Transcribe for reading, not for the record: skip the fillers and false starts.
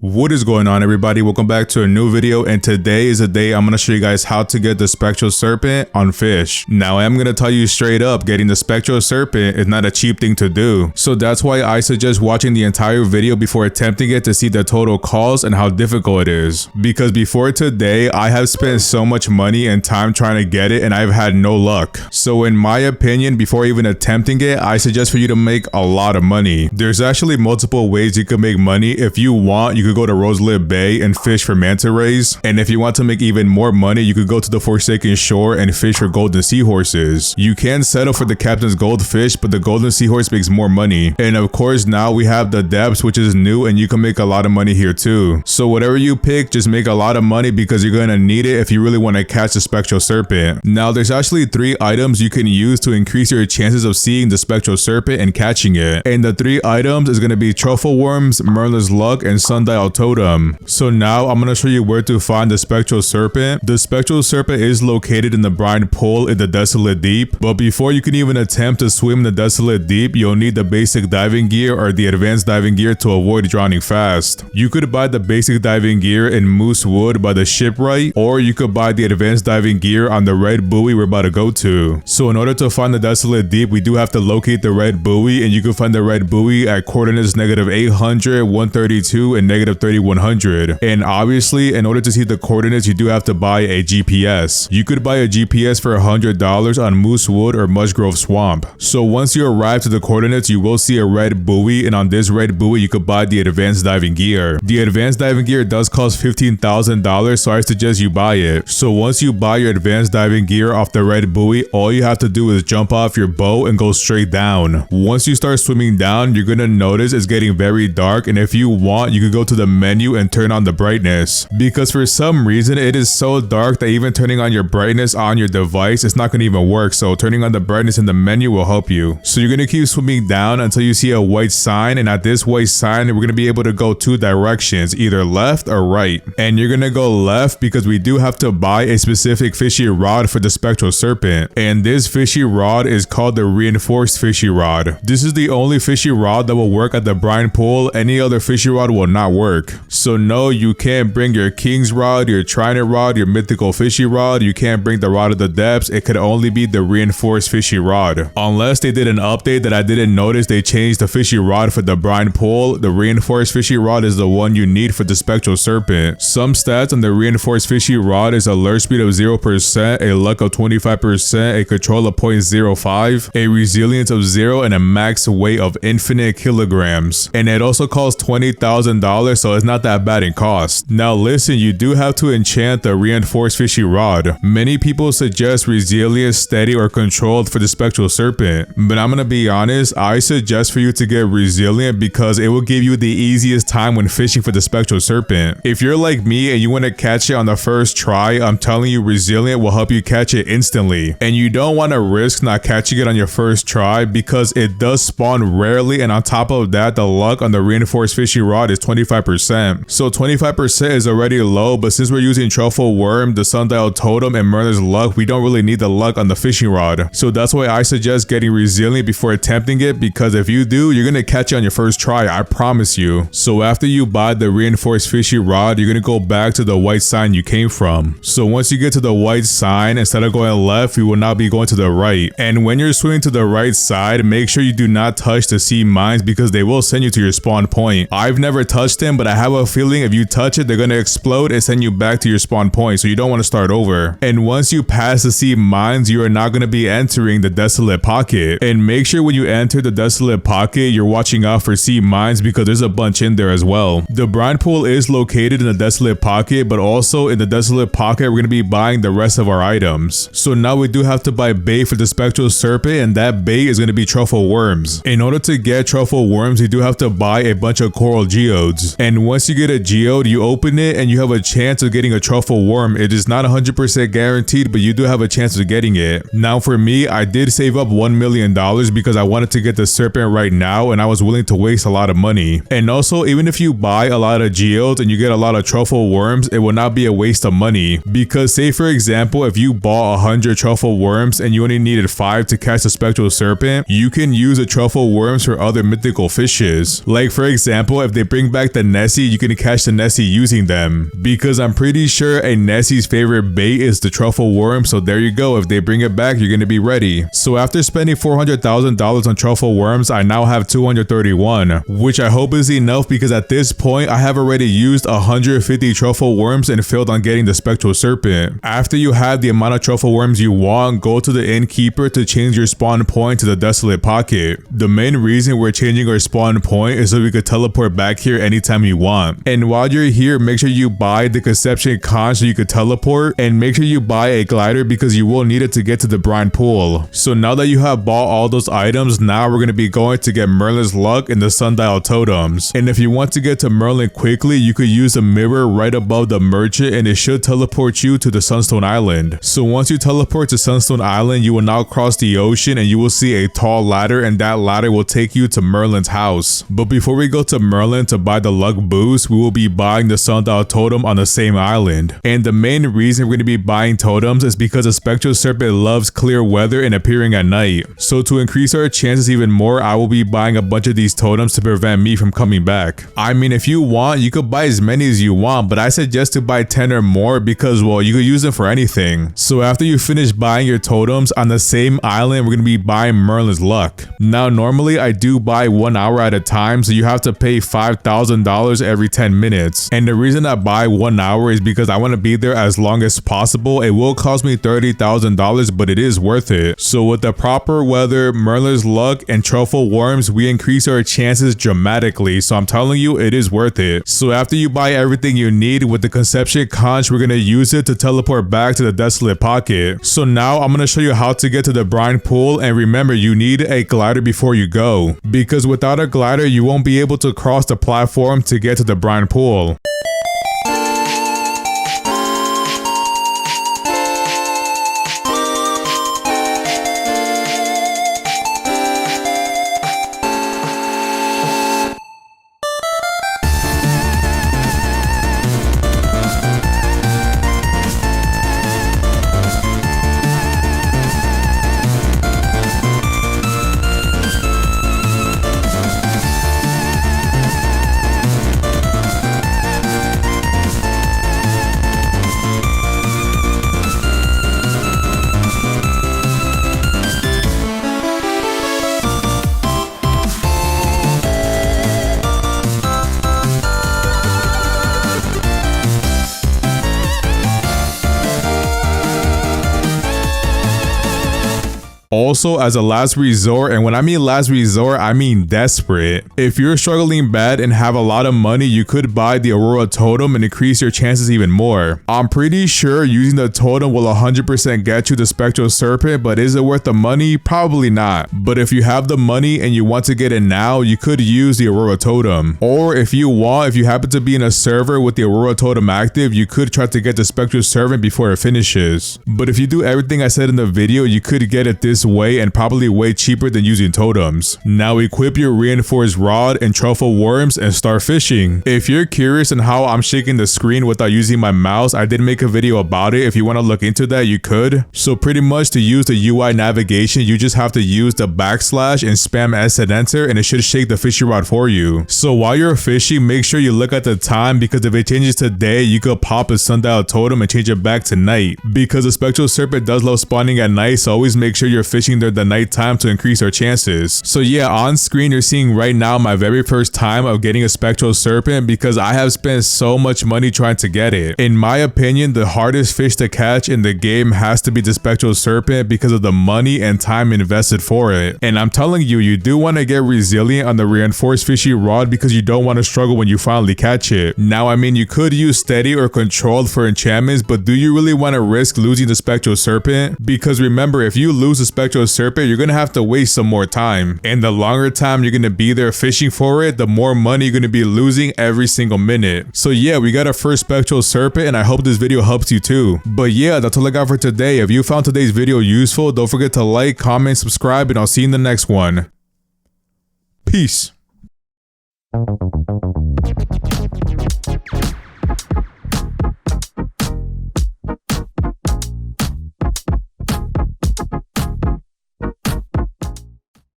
What is going on, everybody? Welcome back to a new video, and today is the day I'm going to show you guys how to get the Spectral Serpent on Fisch. Now, I am going to tell you straight up, getting the Spectral Serpent is not a cheap thing to do. So that's why I suggest watching the entire video before attempting it to see the total cost and how difficult it is. Because before today, I have spent so much money and time trying to get it and I've had no luck. So in my opinion, before even attempting it, I suggest for you to make a lot of money. There's actually multiple ways you can make money. If you want, you could go to Roselit Bay and fish for manta rays. And if you want to make even more money, you could go to the Forsaken Shore and fish for golden seahorses. You can settle for the captain's goldfish, but the golden seahorse makes more money. And of course, now we have the depths, which is new, and you can make a lot of money here too. So whatever you pick, just make a lot of money because you're going to need it if you really want to catch the Spectral Serpent. Now, there's actually 3 items you can use to increase your chances of seeing the Spectral Serpent and catching it. And the 3 items is going to be Truffle Worms, Merlin's Luck, and Sundial Totem. So now I'm going to show you where to find the Spectral Serpent. The Spectral Serpent is located in the brine pool in the Desolate Deep. But before you can even attempt to swim in the Desolate Deep, you'll need the basic diving gear or the advanced diving gear to avoid drowning fast. You could buy the basic diving gear in Moose Wood by the shipwright, or you could buy the advanced diving gear on the red buoy we're about to go to. So in order to find the Desolate Deep, we do have to locate the red buoy, and you can find the red buoy at coordinates -800, 132, and -3100. And obviously, in order to see the coordinates, you do have to buy a GPS. You could buy a GPS for $100 on Moose Wood or Mushgrove Swamp. So once you arrive to the coordinates, you will see a red buoy, and on this red buoy, you could buy the advanced diving gear. The advanced diving gear does cost $15,000, so I suggest you buy it. So once you buy your advanced diving gear off the red buoy, all you have to do is jump off your boat and go straight down. Once you start swimming down, you're gonna notice it's getting very dark, and if you want, you could go to the menu and turn on the brightness. Because for some reason, it is so dark that even turning on your brightness on your device, it's not gonna even work. So turning on the brightness in the menu will help you. So you're gonna keep swimming down until you see a white sign, and at this white sign, we're gonna be able to go 2 directions, either left or right. And you're gonna go left because we do have to buy a specific fishy rod for the Spectral Serpent. And this fishy rod is called the reinforced fishy rod. This is the only fishy rod that will work at the brine pool. Any other fishy rod will not work. So no, you can't bring your king's rod, your trident rod, your mythical fishy rod. You can't bring the rod of the depths. It could only be the reinforced fishy rod. Unless they did an update that I didn't notice, they changed the fishy rod for the brine pool. The reinforced fishy rod is the one you need for the Spectral Serpent. Some stats on the reinforced fishy rod is a lure speed of 0%, a luck of 25%, a control of 0.05, a resilience of 0, and a max weight of infinite kilograms. And it also costs $20,000, so it's not that bad in cost. Now listen, you do have to enchant the reinforced fishy rod. Many people suggest resilient, steady, or controlled for the Spectral Serpent, but I'm gonna be honest, I suggest for you to get resilient because it will give you the easiest time when fishing for the Spectral Serpent. If you're like me and you want to catch it on the first try, I'm telling you, resilient will help you catch it instantly. And you don't want to risk not catching it on your first try because it does spawn rarely, and on top of that, the luck on the reinforced fishy rod is 25%. So 25% is already low, but since we're using Truffle Worm, the Sundial Totem, and Merlin's Luck, we don't really need the luck on the fishing rod. So that's why I suggest getting resilient before attempting it, because if you do, you're gonna catch it on your first try, I promise you. So after you buy the reinforced fishy rod, you're gonna go back to the white sign you came from. So once you get to the white sign, instead of going left, you will now be going to the right. And when you're swimming to the right side, make sure you do not touch the sea mines because they will send you to your spawn point. I've never touched them, but I have a feeling if you touch it, they're gonna explode and send you back to your spawn point, so you don't want to start over. And once you pass the sea mines, you are not going to be entering the Desolate Pocket. And make sure when you enter the Desolate Pocket, you're watching out for sea mines because there's a bunch in there as well. The brine pool is located in the Desolate Pocket, but also in the Desolate Pocket, we're going to be buying the rest of our items. So now we do have to buy bait for the Spectral Serpent, and that bait is going to be Truffle Worms. In order to get Truffle Worms, you do have to buy a bunch of coral geodes. And once you get a geode, you open it and you have a chance of getting a Truffle Worm. It is not 100% guaranteed, but you do have a chance of getting it. Now for me, I did save up $1 million because I wanted to get the serpent right now, and I was willing to waste a lot of money. And also, even if you buy a lot of geodes and you get a lot of Truffle Worms, it will not be a waste of money. Because say for example, if you bought 100 Truffle Worms and you only needed 5 to catch the Spectral Serpent, you can use the Truffle Worms for other mythical fishes. Like for example, if they bring back the Nessie, you can catch the Nessie using them. Because I'm pretty sure a Nessie's favorite bait is the Truffle worm, so there you go. If they bring it back, you're gonna be ready. So after spending $400,000 on Truffle worms, I now have 231, which I hope is enough because at this point, I have already used 150 Truffle worms and failed on getting the Spectral Serpent. After you have the amount of Truffle worms you want, go to the innkeeper to change your spawn point to the Desolate Pocket. The main reason we're changing our spawn point is so we could teleport back here anytime you want. And while you're here, make sure you buy the Conception Conch so you could teleport, and make sure you buy a glider because you will need it to get to the brine pool. So now that you have bought all those items, now we're going to be going to get Merlin's luck and the sundial totems. And if you want to get to Merlin quickly, you could use the mirror right above the merchant and it should teleport you to the Sunstone Island. So once you teleport to Sunstone Island, you will now cross the ocean and you will see a tall ladder, and that ladder will take you to Merlin's house. But before we go to Merlin to buy the luck boost, we will be buying the sundial totem on the same island. And the main reason we're going to be buying totems is because the Spectral Serpent loves clear weather and appearing at night. So to increase our chances even more, I will be buying a bunch of these totems to prevent me from coming back. I mean, if you want, you could buy as many as you want, but I suggest to buy 10 or more because, well, you could use them for anything. So after you finish buying your totems on the same island, we're going to be buying Merlin's luck. Now, normally I do buy 1 hour at a time, so you have to pay $5,000 every 10 minutes. And the reason I buy 1 hour is because I want to be there as long as possible. It will cost me $30,000, but it is worth it. So with the proper weather, Merlin's luck, and Truffle worms, we increase our chances dramatically. So I'm telling you, it is worth it. So after you buy everything you need with the Conception Conch, we're going to use it to teleport back to the Desolate Pocket. So now I'm going to show you how to get to the brine pool, and remember, you need a glider before you go, because without a glider you won't be able to cross the platform to get to the brine pool. Also, as a last resort, and when I mean last resort, I mean desperate. If you're struggling bad and have a lot of money, you could buy the Aurora Totem and increase your chances even more. I'm pretty sure using the totem will 100% get you the Spectral Serpent, but is it worth the money? Probably not. But if you have the money and you want to get it now, you could use the Aurora Totem. Or if you happen to be in a server with the Aurora Totem active, you could try to get the Spectral Serpent before it finishes. But if you do everything I said in the video, you could get it this way and probably way cheaper than using totems. Now equip your reinforced rod and Truffle worms and start fishing. If you're curious on how I'm shaking the screen without using my mouse, I did make a video about it. If you want to look into that, you could. So pretty much to use the UI navigation, you just have to use the backslash and spam S and enter, and it should shake the fishing rod for you. So while you're fishing, make sure you look at the time, because if it changes to day, you could pop a sundial totem and change it back to night, because the Spectral Serpent does love spawning at night, so always make sure you're fishing there the night time to increase our chances. So yeah, on screen you're seeing right now my very first time of getting a Spectral Serpent, because I have spent so much money trying to get it. In my opinion, the hardest fish to catch in the game has to be the Spectral Serpent because of the money and time invested for it. And I'm telling you, you do want to get resilient on the reinforced fishy rod because you don't want to struggle when you finally catch it. Now, I mean, you could use steady or controlled for enchantments, but do you really want to risk losing the Spectral Serpent? Because remember, if you lose the Spectral Serpent, you're gonna have to waste some more time, and the longer time you're gonna be there fishing for it, the more money you're gonna be losing every single minute. So yeah, we got our first Spectral Serpent, and I hope this video helps you too. But yeah, that's all I got for today. If you found today's video useful, don't forget to like, comment, subscribe, and I'll see you in the next one. Peace.